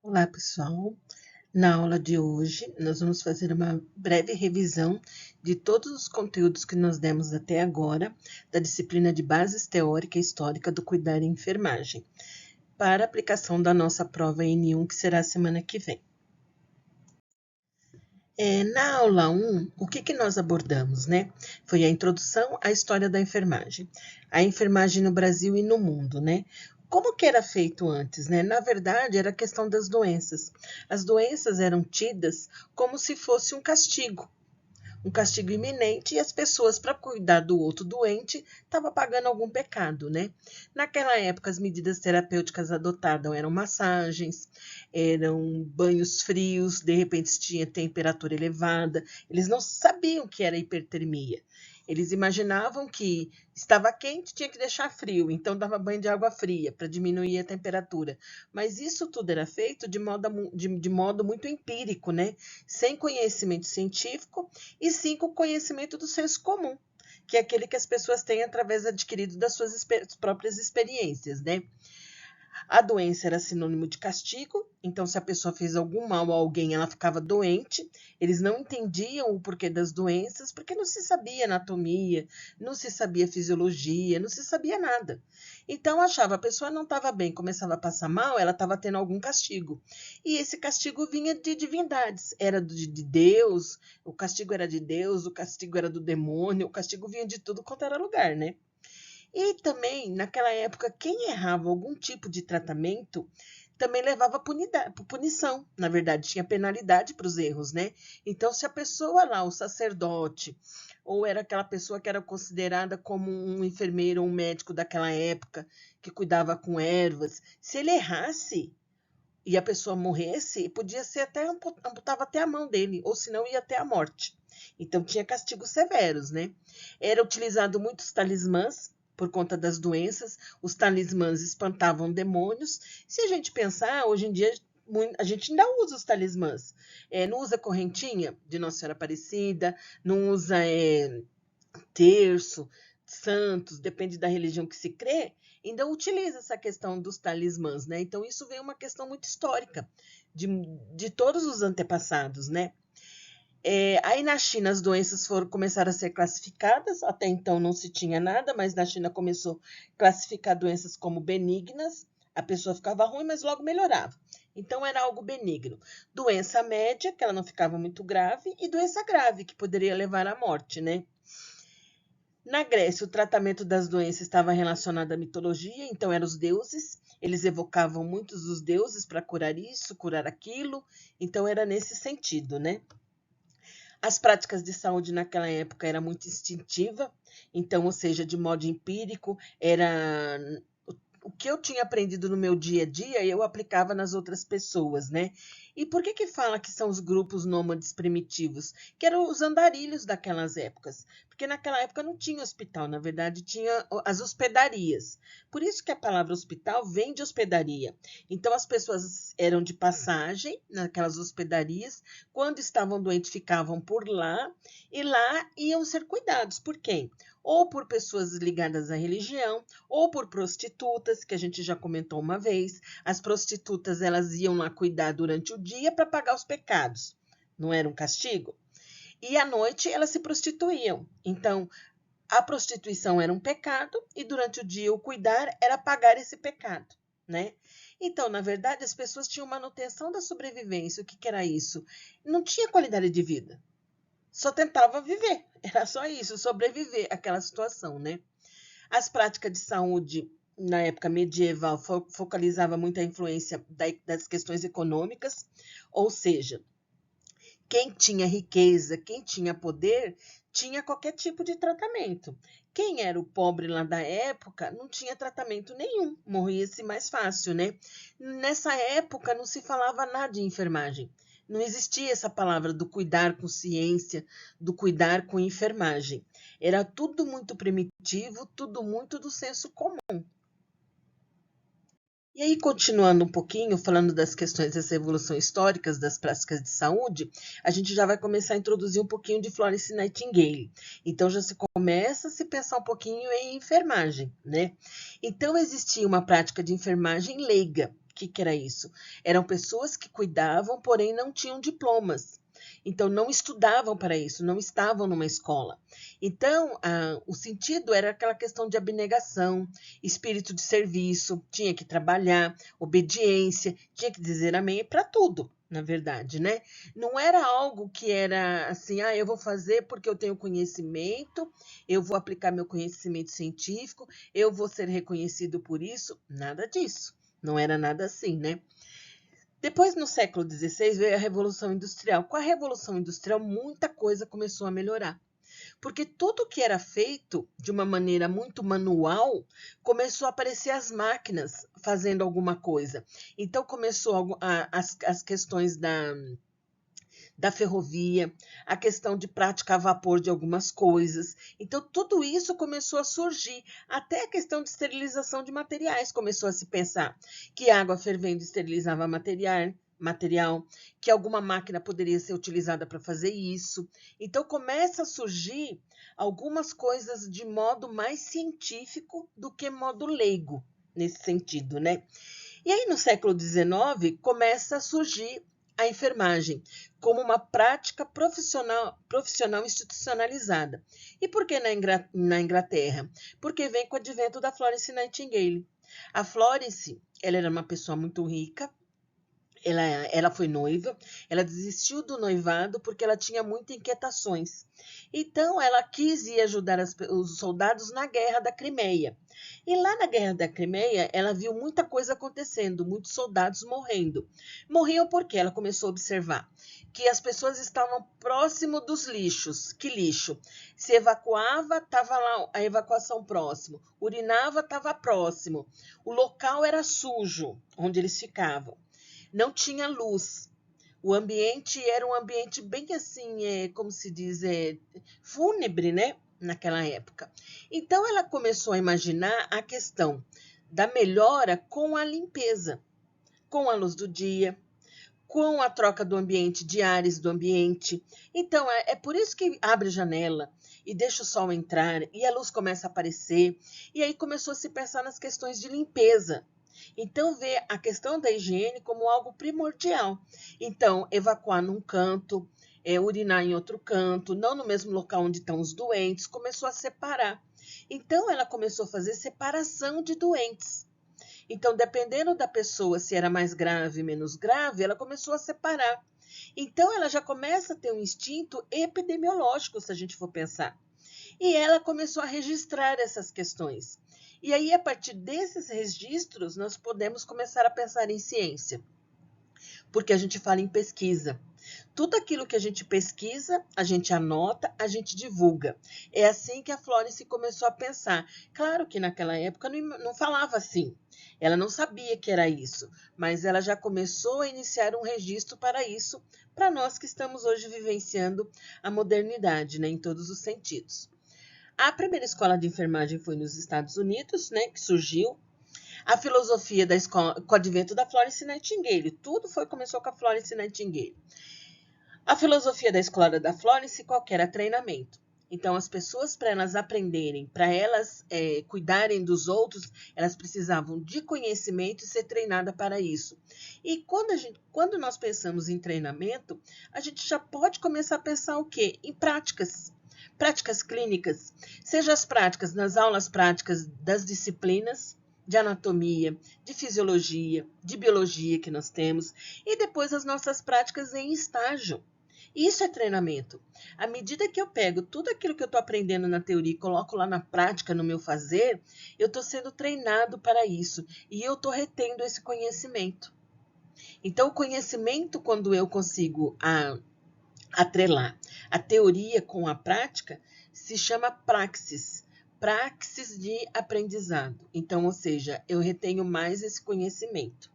Olá, pessoal. Na aula de hoje, nós vamos fazer uma breve revisão de todos os conteúdos que nós demos até agora da disciplina de Bases Teórica e Histórica do Cuidar e Enfermagem, para a aplicação da nossa prova N1, que será a semana que vem. Na aula 1, o que nós abordamos, né? Foi a introdução à história da enfermagem. A enfermagem no Brasil e no mundo, né? Como que era feito antes, né? Na verdade, era a questão das doenças. As doenças eram tidas como se fosse um castigo iminente, e as pessoas, para cuidar do outro doente, estavam pagando algum pecado, né? Naquela época, as medidas terapêuticas adotadas eram massagens, eram banhos frios, de repente tinha temperatura elevada, eles não sabiam o que era hipertermia. Eles imaginavam que estava quente, tinha que deixar frio, então dava banho de água fria para diminuir a temperatura. Mas isso tudo era feito de modo muito empírico, né? Sem conhecimento científico e sim com o conhecimento do senso comum, que é aquele que as pessoas têm através adquirido das suas próprias experiências, né? A doença era sinônimo de castigo, então se a pessoa fez algum mal a alguém, ela ficava doente. Eles não entendiam o porquê das doenças, porque não se sabia anatomia, não se sabia fisiologia, não se sabia nada. Então achava, a pessoa não estava bem, começava a passar mal, ela estava tendo algum castigo. E esse castigo vinha de divindades, era de Deus, o castigo era de Deus, o castigo era do demônio, o castigo vinha de tudo quanto era lugar, né? E também, naquela época, quem errava algum tipo de tratamento também levava punição. Na verdade, tinha penalidade para os erros, né? Então, se a pessoa lá, o sacerdote, ou era aquela pessoa que era considerada como um enfermeiro ou um médico daquela época, que cuidava com ervas, se ele errasse e a pessoa morresse, podia ser até amputava até a mão dele, ou senão ia até a morte. Então tinha castigos severos, né? Era utilizado muitos talismãs por conta das doenças, os talismãs espantavam demônios. Se a gente pensar, hoje em dia a gente ainda usa os talismãs. Não usa correntinha de Nossa Senhora Aparecida, não usa terço, santos, depende da religião que se crê, ainda utiliza essa questão dos talismãs, né? Então, isso vem uma questão muito histórica de todos os antepassados, né? Aí na China as doenças começaram a ser classificadas, até então não se tinha nada, mas na China começou a classificar doenças como benignas, a pessoa ficava ruim, mas logo melhorava. Então era algo benigno. Doença média, que ela não ficava muito grave, e doença grave, que poderia levar à morte, né? Na Grécia, o tratamento das doenças estava relacionado à mitologia, então eram os deuses, eles evocavam muitos dos deuses para curar isso, curar aquilo, então era nesse sentido, né? As práticas de saúde naquela época era muito instintiva, então, ou seja, de modo empírico, era o que eu tinha aprendido no meu dia a dia, eu aplicava nas outras pessoas, né? E por que fala que são os grupos nômades primitivos? Que eram os andarilhos daquelas épocas. Porque naquela época não tinha hospital, na verdade tinha as hospedarias. Por isso que a palavra hospital vem de hospedaria. Então as pessoas eram de passagem naquelas hospedarias, quando estavam doentes ficavam por lá, e lá iam ser cuidados. Por quem? Ou por pessoas ligadas à religião, ou por prostitutas, que a gente já comentou uma vez. As prostitutas, elas iam lá cuidar durante o dia para pagar os pecados. Não era um castigo? E à noite elas se prostituíam. Então, a prostituição era um pecado e durante o dia o cuidar era pagar esse pecado, né? Então, na verdade, as pessoas tinham manutenção da sobrevivência. O que era isso? Não tinha qualidade de vida. Só tentava viver. Era só isso, sobreviver àquela situação, né? As práticas de saúde na época medieval focalizava muito a influência das questões econômicas, ou seja, quem tinha riqueza, quem tinha poder, tinha qualquer tipo de tratamento. Quem era o pobre lá da época não tinha tratamento nenhum, morria-se mais fácil, né? Nessa época não se falava nada de enfermagem. Não existia essa palavra do cuidar com ciência, do cuidar com enfermagem. Era tudo muito primitivo, tudo muito do senso comum. E aí, continuando um pouquinho, falando das questões dessa evolução históricas das práticas de saúde, a gente já vai começar a introduzir um pouquinho de Florence Nightingale. Então, já se começa a se pensar um pouquinho em enfermagem, né? Então, existia uma prática de enfermagem leiga, que era isso? Eram pessoas que cuidavam, porém não tinham diplomas. Então, não estudavam para isso, não estavam numa escola. Então, o sentido era aquela questão de abnegação, espírito de serviço, tinha que trabalhar, obediência, tinha que dizer amém para tudo, na verdade, né? Não era algo que era assim, eu vou fazer porque eu tenho conhecimento, eu vou aplicar meu conhecimento científico, eu vou ser reconhecido por isso, nada disso. Não era nada assim, né? Depois, no século XVI, veio a Revolução Industrial. Com a Revolução Industrial, muita coisa começou a melhorar. Porque tudo que era feito de uma maneira muito manual, começou a aparecer as máquinas fazendo alguma coisa. Então, começou as questões da ferrovia, a questão de prática a vapor de algumas coisas. Então, tudo isso começou a surgir. Até a questão de esterilização de materiais começou a se pensar que água fervendo esterilizava material, que alguma máquina poderia ser utilizada para fazer isso. Então, começa a surgir algumas coisas de modo mais científico do que modo leigo, nesse sentido, né? E aí, no século XIX, começa a surgir a enfermagem como uma prática profissional institucionalizada. E por que na Inglaterra? Porque vem com o advento da Florence Nightingale. A Florence, ela era uma pessoa muito rica, ela foi noiva, ela desistiu do noivado porque ela tinha muitas inquietações. Então, ela quis ir ajudar os soldados na Guerra da Crimeia. E lá na Guerra da Crimeia, ela viu muita coisa acontecendo, muitos soldados morrendo. Morriam porque ela começou a observar que as pessoas estavam próximo dos lixos. Que lixo? Se evacuava, estava lá a evacuação próximo. Urinava, estava próximo. O local era sujo, onde eles ficavam. Não tinha luz. O ambiente era um ambiente bem assim, como se diz, fúnebre, né? Naquela época. Então, ela começou a imaginar a questão da melhora com a limpeza, com a luz do dia, com a troca do ambiente, de ares do ambiente. Então, é por isso que abre a janela e deixa o sol entrar e a luz começa a aparecer. E aí começou a se pensar nas questões de limpeza. Então, vê a questão da higiene como algo primordial. Então, evacuar num canto, urinar em outro canto, não no mesmo local onde estão os doentes, começou a separar. Então, ela começou a fazer separação de doentes. Então, dependendo da pessoa, se era mais grave, menos grave, ela começou a separar. Então, ela já começa a ter um instinto epidemiológico, se a gente for pensar. E ela começou a registrar essas questões. E aí, a partir desses registros, nós podemos começar a pensar em ciência, porque a gente fala em pesquisa. Tudo aquilo que a gente pesquisa, a gente anota, a gente divulga. É assim que a Florence começou a pensar. Claro que naquela época não falava assim. Ela não sabia que era isso, mas ela já começou a iniciar um registro para isso, para nós que estamos hoje vivenciando a modernidade, né, em todos os sentidos. A primeira escola de enfermagem foi nos Estados Unidos, né, que surgiu. A filosofia da escola, com o advento da Florence Nightingale. Tudo começou com a Florence Nightingale. A filosofia da escola da Florence qualquer era treinamento. Então, as pessoas, para elas aprenderem, para elas cuidarem dos outros, elas precisavam de conhecimento e ser treinada para isso. E quando nós pensamos em treinamento, a gente já pode começar a pensar o quê? Em práticas. Práticas clínicas, seja as práticas nas aulas práticas das disciplinas de anatomia, de fisiologia, de biologia que nós temos, e depois as nossas práticas em estágio. Isso é treinamento. À medida que eu pego tudo aquilo que eu estou aprendendo na teoria e coloco lá na prática, no meu fazer, eu estou sendo treinado para isso e eu estou retendo esse conhecimento. Então, o conhecimento, quando eu consigo atrelar a teoria com a prática, se chama praxis. Praxis de aprendizado. Então, ou seja, eu retenho mais esse conhecimento.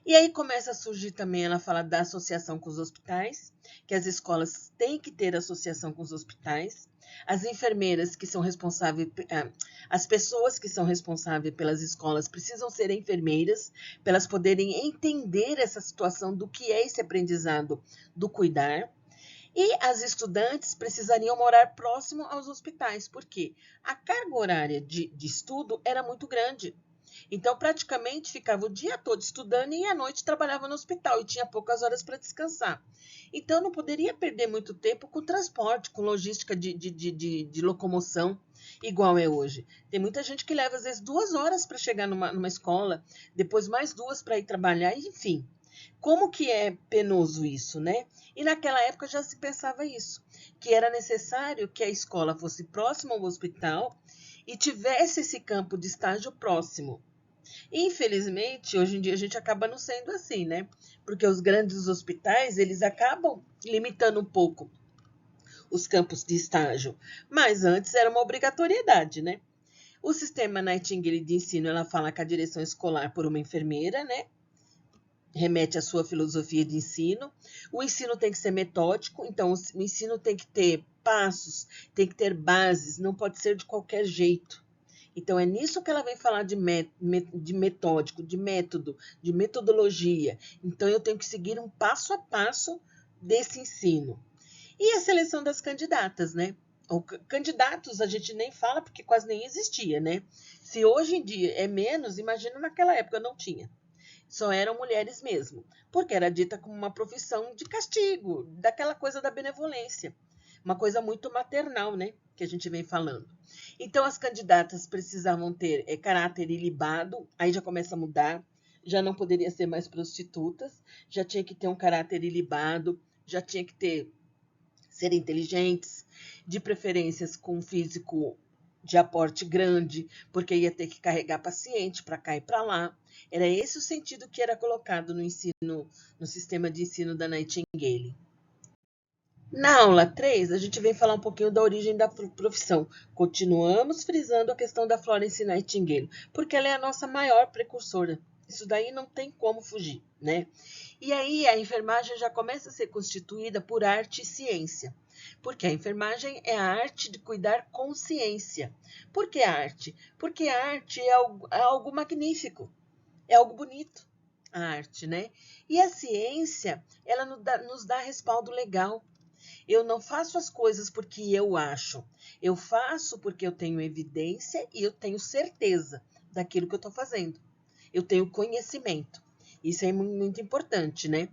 E aí começa a surgir também, ela fala da associação com os hospitais, que as escolas têm que ter associação com os hospitais. As enfermeiras que são responsáveis, as pessoas que são responsáveis pelas escolas precisam ser enfermeiras, para elas poderem entender essa situação do que é esse aprendizado do cuidar. E as estudantes precisariam morar próximo aos hospitais, porque a carga horária de estudo era muito grande. Então, praticamente, ficava o dia todo estudando e à noite trabalhava no hospital e tinha poucas horas para descansar. Então, não poderia perder muito tempo com transporte, com logística de locomoção, igual é hoje. Tem muita gente que leva, às vezes, 2 horas para chegar numa escola, depois mais 2 para ir trabalhar, enfim. Como que é penoso isso, né? E naquela época já se pensava isso, que era necessário que a escola fosse próxima ao hospital e tivesse esse campo de estágio próximo. Infelizmente, hoje em dia a gente acaba não sendo assim, né? Porque os grandes hospitais, eles acabam limitando um pouco os campos de estágio, mas antes era uma obrigatoriedade, né? O sistema Nightingale de ensino, ela fala que a direção escolar por uma enfermeira, né? Remete à sua filosofia de ensino. O ensino tem que ser metódico, então o ensino tem que ter passos, tem que ter bases, não pode ser de qualquer jeito. Então, é nisso que ela vem falar de metódico, de método, de metodologia. Então, eu tenho que seguir um passo a passo desse ensino. E a seleção das candidatas, né? Candidatos a gente nem fala porque quase nem existia, né? Se hoje em dia é menos, imagina naquela época não tinha. Só eram mulheres mesmo, porque era dita como uma profissão de castigo, daquela coisa da benevolência. Uma coisa muito maternal, né? Que a gente vem falando. Então, as candidatas precisavam ter caráter ilibado, aí já começa a mudar, já não poderia ser mais prostitutas, já tinha que ter um caráter ilibado, já tinha que ser inteligentes, de preferências com físico de aporte grande, porque ia ter que carregar paciente para cá e para lá. Era esse o sentido que era colocado no sistema de ensino da Nightingale. Na aula 3, a gente vem falar um pouquinho da origem da profissão. Continuamos frisando a questão da Florence Nightingale, porque ela é a nossa maior precursora. Isso daí não tem como fugir, né? E aí a enfermagem já começa a ser constituída por arte e ciência. Porque a enfermagem é a arte de cuidar com ciência. Por que arte? Porque a arte é algo magnífico, é algo bonito, a arte, né? E a ciência, ela nos dá respaldo legal. Eu não faço as coisas porque eu acho. Eu faço porque eu tenho evidência e eu tenho certeza daquilo que eu estou fazendo. Eu tenho conhecimento. Isso é muito importante, né?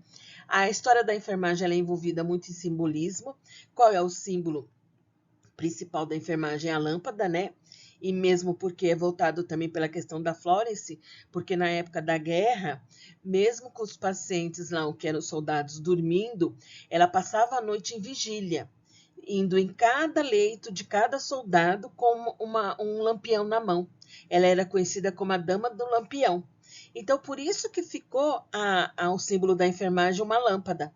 A história da enfermagem ela é envolvida muito em simbolismo. Qual é o símbolo principal da enfermagem? É a lâmpada, né? E mesmo porque é voltado também pela questão da Florence, porque na época da guerra, mesmo com os pacientes lá, que eram soldados, dormindo, ela passava a noite em vigília, indo em cada leito de cada soldado com um lampião na mão. Ela era conhecida como a Dama do Lampião. Então, por isso que ficou o símbolo da enfermagem uma lâmpada,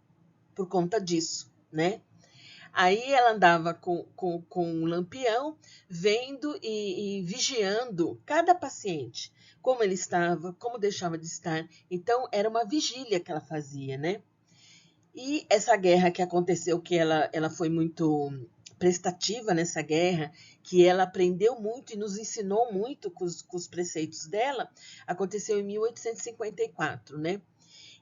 por conta disso, né? Aí ela andava com um lampião, vendo e vigiando cada paciente, como ele estava, como deixava de estar. Então, era uma vigília que ela fazia, né? E essa guerra que aconteceu, que ela foi muito prestativa nessa guerra, que ela aprendeu muito e nos ensinou muito com os preceitos dela, aconteceu em 1854, né?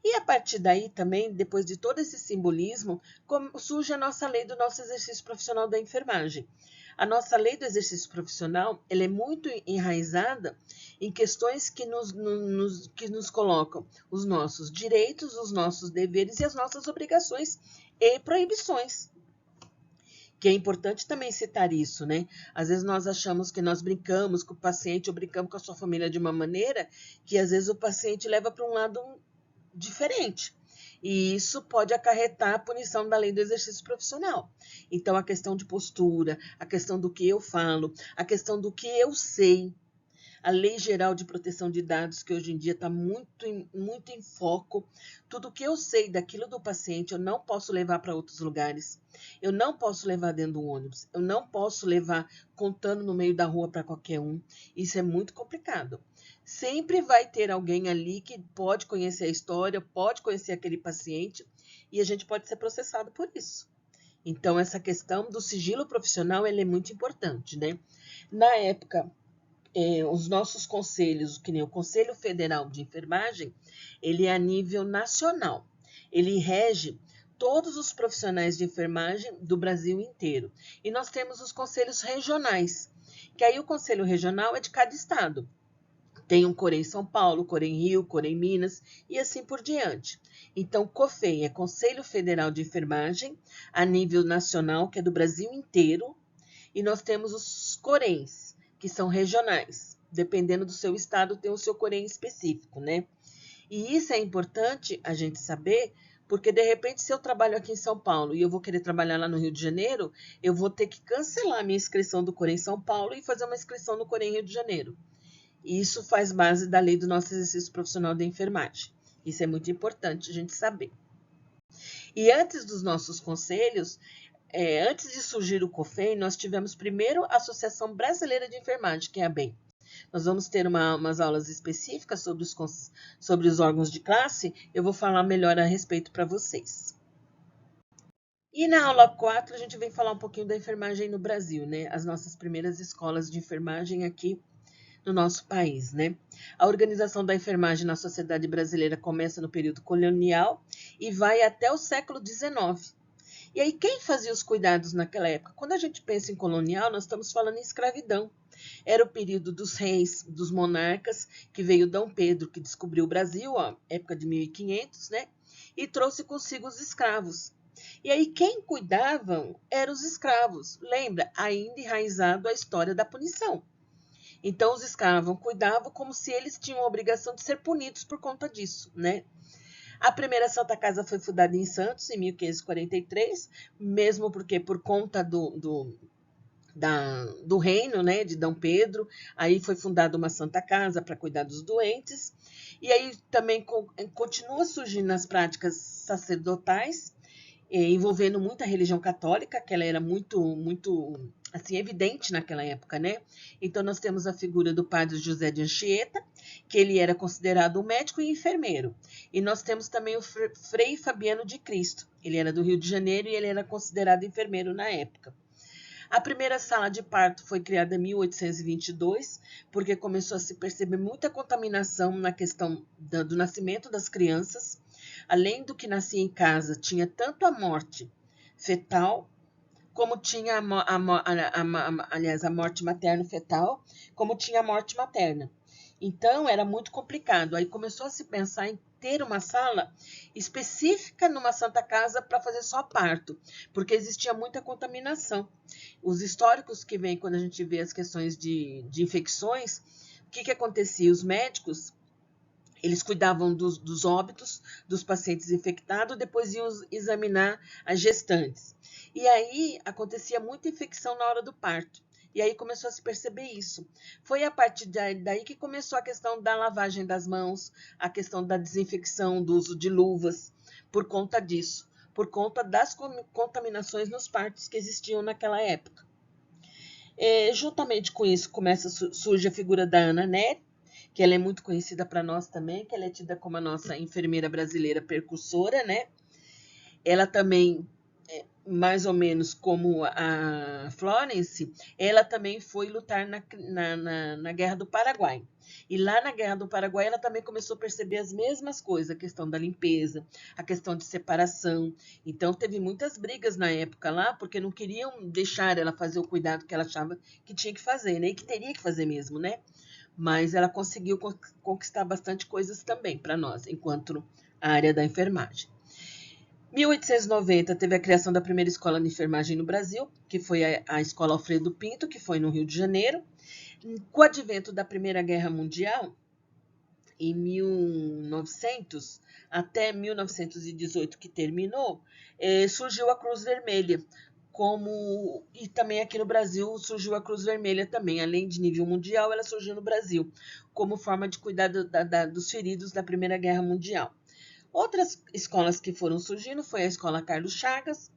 E a partir daí também, depois de todo esse simbolismo, surge a nossa lei do nosso exercício profissional da enfermagem. A nossa lei do exercício profissional ela é muito enraizada em questões que nos colocam os nossos direitos, os nossos deveres e as nossas obrigações e proibições. Que é importante também citar isso, né? Às vezes nós achamos que nós brincamos com o paciente ou brincamos com a sua família de uma maneira que às vezes o paciente leva para um lado diferente. E isso pode acarretar a punição da lei do exercício profissional. Então, a questão de postura, a questão do que eu falo, a questão do que eu sei, a Lei Geral de Proteção de Dados, que hoje em dia está muito em foco, tudo que eu sei daquilo do paciente, eu não posso levar para outros lugares, eu não posso levar dentro do ônibus, eu não posso levar contando no meio da rua para qualquer um, isso é muito complicado. Sempre vai ter alguém ali que pode conhecer a história, pode conhecer aquele paciente, e a gente pode ser processado por isso. Então, essa questão do sigilo profissional, ele é muito importante, né? Na época, os nossos conselhos, que nem o Conselho Federal de Enfermagem, ele é a nível nacional. Ele rege todos os profissionais de enfermagem do Brasil inteiro. E nós temos os conselhos regionais, que aí o conselho regional é de cada estado. Tem um COREM São Paulo, COREM Rio, COREM Minas e assim por diante. Então, COFEM é Conselho Federal de Enfermagem, a nível nacional, que é do Brasil inteiro, e nós temos os CORENs, que são regionais. Dependendo do seu estado, tem o seu COREM específico, né? E isso é importante a gente saber, porque de repente, se eu trabalho aqui em São Paulo e eu vou querer trabalhar lá no Rio de Janeiro, eu vou ter que cancelar a minha inscrição do COREM São Paulo e fazer uma inscrição no COREM Rio de Janeiro. E isso faz base da lei do nosso exercício profissional da enfermagem. Isso é muito importante a gente saber. E antes dos nossos conselhos, antes de surgir o COFEM, nós tivemos primeiro a Associação Brasileira de Enfermagem, que é a ABEM. Nós vamos ter umas aulas específicas sobre os órgãos de classe. Eu vou falar melhor a respeito para vocês. E na aula 4, a gente vem falar um pouquinho da enfermagem no Brasil, né? As nossas primeiras escolas de enfermagem aqui no nosso país, né? A organização da enfermagem na sociedade brasileira começa no período colonial e vai até o século XIX. E aí, quem fazia os cuidados naquela época? Quando a gente pensa em colonial, nós estamos falando em escravidão. Era o período dos reis, dos monarcas, que veio Dom Pedro, que descobriu o Brasil, ó, época de 1500, né? E trouxe consigo os escravos. E aí, quem cuidavam eram os escravos. Lembra? Ainda enraizado a história da punição. Então, os escravos cuidavam como se eles tinham a obrigação de ser punidos por conta disso, né? A primeira Santa Casa foi fundada em Santos, em 1543, mesmo porque por conta do reino, né, de Dom Pedro, aí foi fundada uma Santa Casa para cuidar dos doentes, e aí também continua surgindo as práticas sacerdotais, envolvendo muita religião católica, que ela era muito assim, evidente naquela época, né? Então, nós temos a figura do padre José de Anchieta, que ele era considerado um médico e enfermeiro. E nós temos também o Frei Fabiano de Cristo. Ele era do Rio de Janeiro e ele era considerado enfermeiro na época. A primeira sala de parto foi criada em 1822, porque começou a se perceber muita contaminação na questão do nascimento das crianças. Além do que nascia em casa, tinha tanto a morte fetal, como tinha a morte materno-fetal, como tinha a morte materna. Então, era muito complicado. Aí começou a se pensar em ter uma sala específica numa Santa Casa para fazer só parto, porque existia muita contaminação. Os históricos que vêm quando a gente vê as questões de infecções, o que acontecia? Os médicos, eles cuidavam dos óbitos dos pacientes infectados, depois iam examinar as gestantes. E aí acontecia muita infecção na hora do parto. E aí começou a se perceber isso. Foi a partir daí que começou a questão da lavagem das mãos, a questão da desinfecção, do uso de luvas, por conta disso, por conta das contaminações nos partos que existiam naquela época. Juntamente com isso, surge a figura da Ana Nery, que ela é muito conhecida para nós também, que ela é tida como a nossa enfermeira brasileira percussora, né? Ela também, mais ou menos como a Florence, ela também foi lutar na Guerra do Paraguai. E lá na Guerra do Paraguai, ela também começou a perceber as mesmas coisas, a questão da limpeza, a questão de separação. Então, teve muitas brigas na época lá, porque não queriam deixar ela fazer o cuidado que ela achava que tinha que fazer, né? E que teria que fazer mesmo, né? Mas ela conseguiu conquistar bastante coisas também para nós, enquanto a área da enfermagem. Em 1890 teve a criação da primeira escola de enfermagem no Brasil, que foi a Escola Alfredo Pinto, que foi no Rio de Janeiro. Com o advento da Primeira Guerra Mundial, em 1900 até 1918, que terminou, surgiu a Cruz Vermelha, e também aqui no Brasil surgiu a Cruz Vermelha também, além de nível mundial, ela surgiu no Brasil, como forma de cuidar dos feridos da Primeira Guerra Mundial. Outras escolas que foram surgindo foi a Escola Carlos Chagas,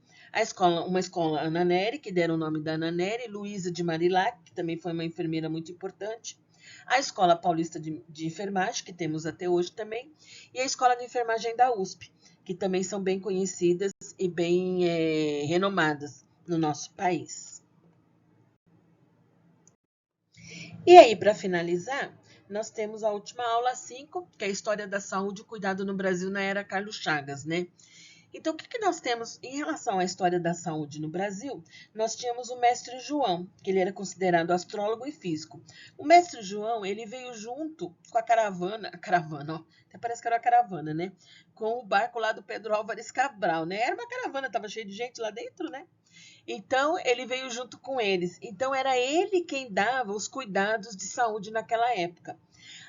uma escola Ana Nery, que deram o nome da Ana Nery, Luísa de Marilac, que também foi uma enfermeira muito importante, a Escola Paulista de Enfermagem, que temos até hoje também, e a Escola de Enfermagem da USP, que também são bem conhecidas e bem renomadas no nosso país. E aí, para finalizar, nós temos a última aula 5, que é a História da Saúde e Cuidado no Brasil na Era Carlos Chagas, né? Então, o que nós temos em relação à história da saúde no Brasil? Nós tínhamos o mestre João, que ele era considerado astrólogo e físico. O mestre João, ele veio junto com a caravana, ó, até parece que era uma caravana, né? Com o barco lá do Pedro Álvares Cabral, né? Era uma caravana, estava cheio de gente lá dentro, né? Então, ele veio junto com eles. Então, era ele quem dava os cuidados de saúde naquela época.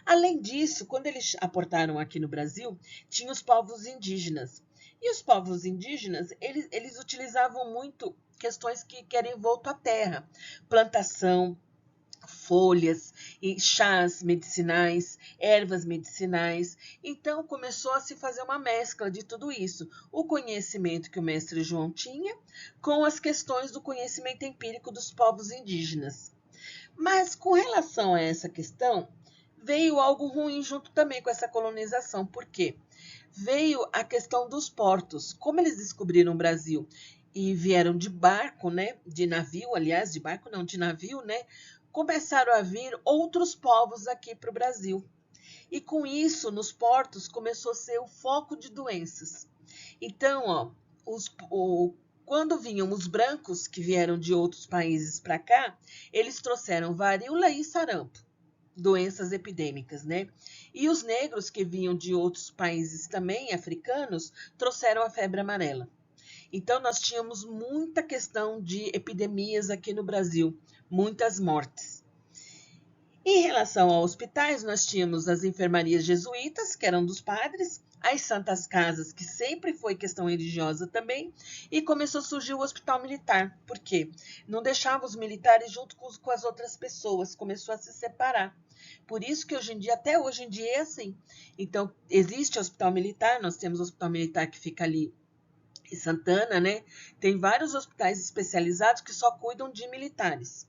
Além disso, quando eles aportaram aqui no Brasil, tinha os povos indígenas. E os povos indígenas, eles utilizavam muito questões que querem volto à terra. Plantação, folhas, e chás medicinais, ervas medicinais. Então começou a se fazer uma mescla de tudo isso. O conhecimento que o mestre João tinha com as questões do conhecimento empírico dos povos indígenas. Mas com relação a essa questão, veio algo ruim junto também com essa colonização. Por quê? Veio a questão dos portos. Como eles descobriram o Brasil e vieram de barco, né? De navio, aliás, de barco não, de navio, né? Começaram a vir outros povos aqui para o Brasil. E com isso, nos portos, começou a ser o foco de doenças. Então, quando vinham os brancos, que vieram de outros países para cá, eles trouxeram varíola e sarampo, doenças epidêmicas, né? E os negros, que vinham de outros países também, africanos, trouxeram a febre amarela. Então, nós tínhamos muita questão de epidemias aqui no Brasil, muitas mortes. Em relação a hospitais, nós tínhamos as enfermarias jesuítas, que eram dos padres, as santas casas, que sempre foi questão religiosa também, e começou a surgir o hospital militar. Por quê? Não deixava os militares junto com as outras pessoas, começou a se separar. Por isso que hoje em dia, até hoje em dia é assim. Então, existe o hospital militar, nós temos o hospital militar que fica ali em Santana, né? Tem vários hospitais especializados que só cuidam de militares.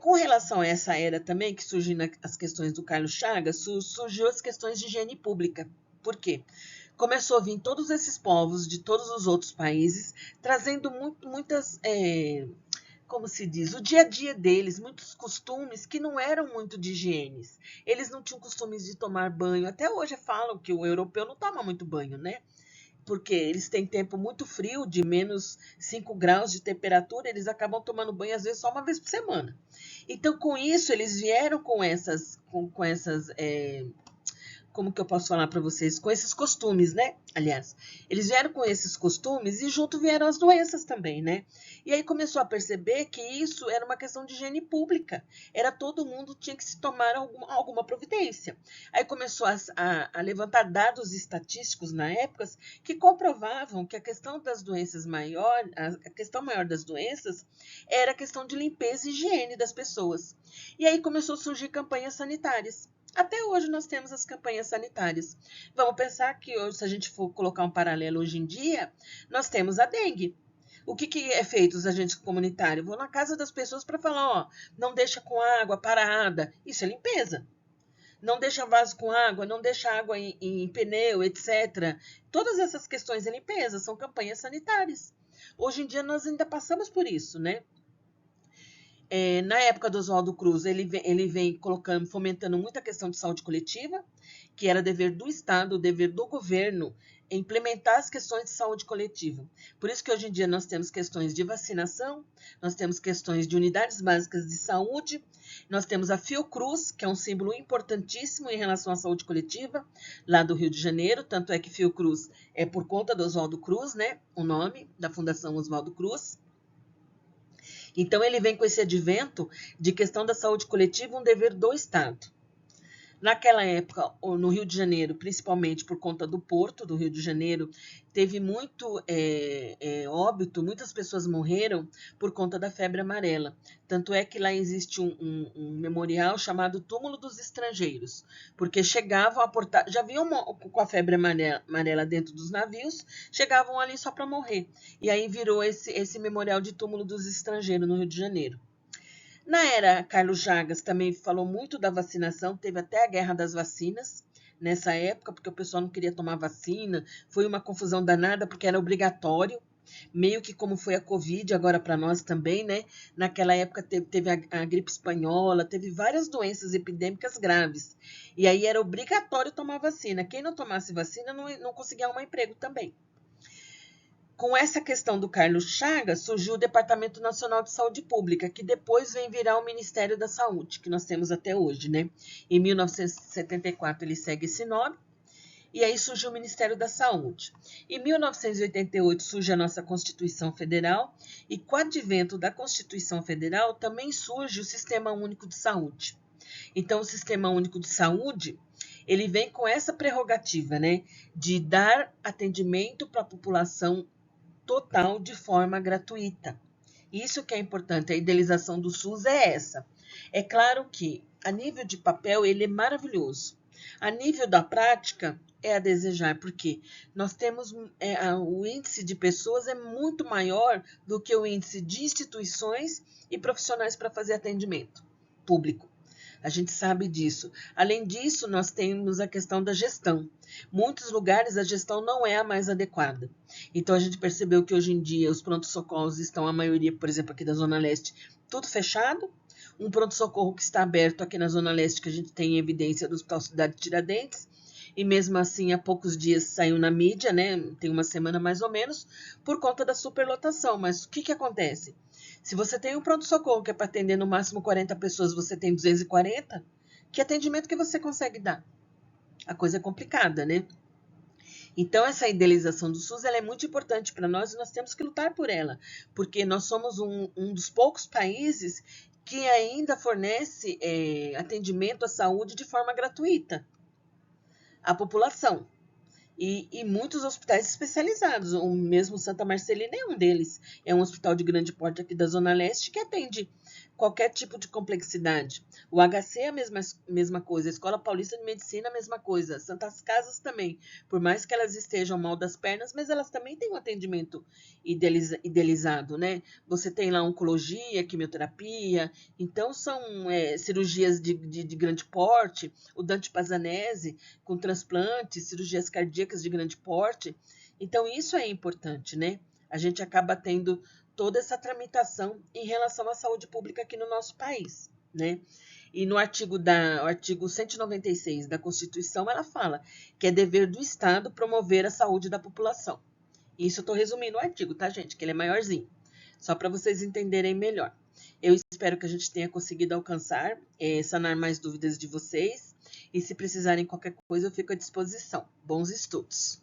Com relação a essa era também, que surgiu as questões do Carlos Chagas, surgiu as questões de higiene pública. Por quê? Começou a vir todos esses povos de todos os outros países, trazendo muitas, como se diz, o dia a dia deles, muitos costumes que não eram muito de higiene. Eles não tinham costumes de tomar banho. Até hoje falam que o europeu não toma muito banho, né? Porque eles têm tempo muito frio, de menos 5 graus de temperatura, eles acabam tomando banho às vezes só uma vez por semana. Então, com isso, eles vieram com essas como que eu posso falar para vocês? Com esses costumes, né? Aliás, eles vieram com esses costumes e junto vieram as doenças também, né? E aí começou a perceber que isso era uma questão de higiene pública. Era todo mundo tinha que se tomar alguma providência. Aí começou a levantar dados estatísticos na época que comprovavam que a questão das doenças maior, a questão maior das doenças era a questão de limpeza e higiene das pessoas. E aí começou a surgir campanhas sanitárias. Até hoje nós temos as campanhas sanitárias. Vamos pensar que hoje, se a gente for colocar um paralelo hoje em dia, nós temos a dengue. O que é feito os agentes comunitários? Vão na casa das pessoas para falar, ó, não deixa com água parada. Isso é limpeza. Não deixa vaso com água, não deixa água em pneu, etc. Todas essas questões de limpeza são campanhas sanitárias. Hoje em dia nós ainda passamos por isso, né? Na época do Oswaldo Cruz, ele vem colocando, fomentando muita questão de saúde coletiva, que era dever do Estado, dever do governo, implementar as questões de saúde coletiva. Por isso que hoje em dia nós temos questões de vacinação, nós temos questões de unidades básicas de saúde, nós temos a Fiocruz, que é um símbolo importantíssimo em relação à saúde coletiva, lá do Rio de Janeiro, tanto é que Fiocruz é por conta do Oswaldo Cruz, né? O nome da Fundação Oswaldo Cruz. Então, ele vem com esse advento de questão da saúde coletiva, um dever do Estado. Naquela época, no Rio de Janeiro, principalmente por conta do porto do Rio de Janeiro, teve muito óbito, muitas pessoas morreram por conta da febre amarela. Tanto é que lá existe um memorial chamado Túmulo dos Estrangeiros, porque chegavam a portar, já vinham com a febre amarela dentro dos navios, chegavam ali só para morrer. E aí virou esse memorial de Túmulo dos Estrangeiros no Rio de Janeiro. Na era Carlos Chagas também falou muito da vacinação, teve até a guerra das vacinas nessa época, porque o pessoal não queria tomar vacina, foi uma confusão danada porque era obrigatório, meio que como foi a Covid agora para nós também, né? Naquela época teve a gripe espanhola, teve várias doenças epidêmicas graves, e aí era obrigatório tomar vacina, quem não tomasse vacina não conseguia arrumar emprego também. Com essa questão do Carlos Chagas, surgiu o Departamento Nacional de Saúde Pública, que depois vem virar o Ministério da Saúde, que nós temos até hoje, né? Em 1974 ele segue esse nome, e aí surgiu o Ministério da Saúde. Em 1988 surge a nossa Constituição Federal, e com o advento da Constituição Federal também surge o Sistema Único de Saúde. Então, o Sistema Único de Saúde, ele vem com essa prerrogativa, né, de dar atendimento para a população total de forma gratuita. Isso que é importante, a idealização do SUS é essa. É claro que, a nível de papel, ele é maravilhoso. A nível da prática, é a desejar, porque nós temos o índice de pessoas é muito maior do que o índice de instituições e profissionais para fazer atendimento público. A gente sabe disso. Além disso, nós temos a questão da gestão. Muitos lugares a gestão não é a mais adequada. Então, a gente percebeu que hoje em dia os pronto-socorros estão, a maioria, por exemplo, aqui da Zona Leste, tudo fechado. Um pronto-socorro que está aberto aqui na Zona Leste, que a gente tem evidência do Hospital Cidade Tiradentes, e mesmo assim, há poucos dias saiu na mídia, né? Tem uma semana mais ou menos, por conta da superlotação. Mas o que acontece? Se você tem um pronto-socorro que é para atender no máximo 40 pessoas, você tem 240, que atendimento que você consegue dar? A coisa é complicada, né? Então, essa idealização do SUS ela é muito importante para nós e nós temos que lutar por ela, porque nós somos um dos poucos países que ainda fornece atendimento à saúde de forma gratuita à população. E muitos hospitais especializados, o mesmo Santa Marcelina é um deles. É um hospital de grande porte aqui da Zona Leste que atende qualquer tipo de complexidade. O HC é a mesma coisa, a Escola Paulista de Medicina a mesma coisa, Santas Casas também. Por mais que elas estejam mal das pernas, mas elas também têm um atendimento idealizado, né? Você tem lá oncologia, quimioterapia, então são cirurgias de grande porte, o Dante Pazanese com transplantes, cirurgias cardíacas de grande porte. Então, isso é importante, né? A gente acaba tendo toda essa tramitação em relação à saúde pública aqui no nosso país, né? E no artigo 196 da Constituição, ela fala que é dever do Estado promover a saúde da população. Isso eu estou resumindo o artigo, tá, gente? Que ele é maiorzinho, só para vocês entenderem melhor. Eu espero que a gente tenha conseguido alcançar, sanar mais dúvidas de vocês. E se precisarem de qualquer coisa, eu fico à disposição. Bons estudos!